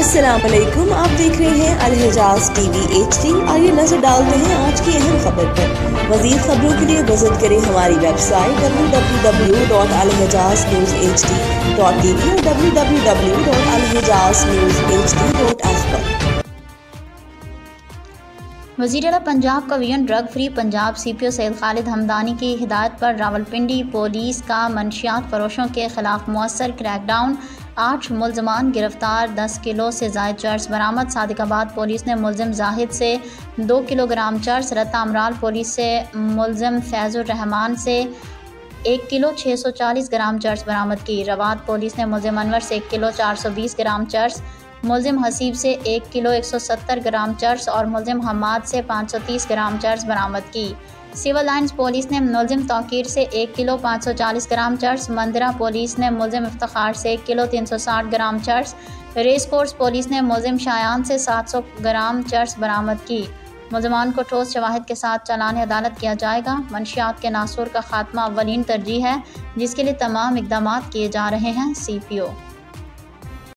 अस्सलाम वालेकुम, आप देख रहे हैं अल-हिजाज़ टीवी HD। आइए नजर डालते हैं आज की अहम खबर पर। मज़ीद खबरों के लिए विजिट करें हमारी वेबसाइट www.alhijaznews.hd.tv और www.alhijaznews.hd.app पर। वज़ीर-ए-आला पंजाब का वीएन drug free Punjab CPO Syed Khalid Hamdani की हिदायत पर रावलपिंडी पुलिस का मंशियात फरोशों के खिलाफ मौसर क्रैकडाउन, 8 मुल्ज़मान गिरफ्तार, 10 किलो से ज़ायद चर्स बरामद। सादिकाबाद पुलिस ने मुल्ज़िम जाहिद से 2 किलोग्राम चर्स, रत्ता अमराल पुलिस से मुल्ज़िम फैज़ुर रहमान से 1 किलो 640 ग्राम चर्स बरामद की। रवाद पुलिस ने मुल्ज़िम अनवर से 1 किलो 420 ग्राम चर्स, मुल्ज़िम हसीब से 1 किलो 170 ग्राम चर्स और मुल्ज़िम हमाद से 530 ग्राम चर्स बरामद की। सिविल लाइन्स पुलिस ने मुल्ज़िम तौकीर से 1 किलो 540 ग्राम चर्स, मंदिरा पुलिस ने मुल्ज़िम इफ्तिखार से 1 किलो 360 ग्राम चर्स, रेस कोर्स पुलिस ने मुल्ज़िम शायान से 700 ग्राम चर्स बरामद की। मुल्ज़मान को ठोस शवाहिद के साथ चालान अदालत किया जाएगा। मंशियात के नासूर का खात्मा अव्वलीन तरजीह है, जिसके लिए तमाम इक़दामात किए जा रहे हैं। CPO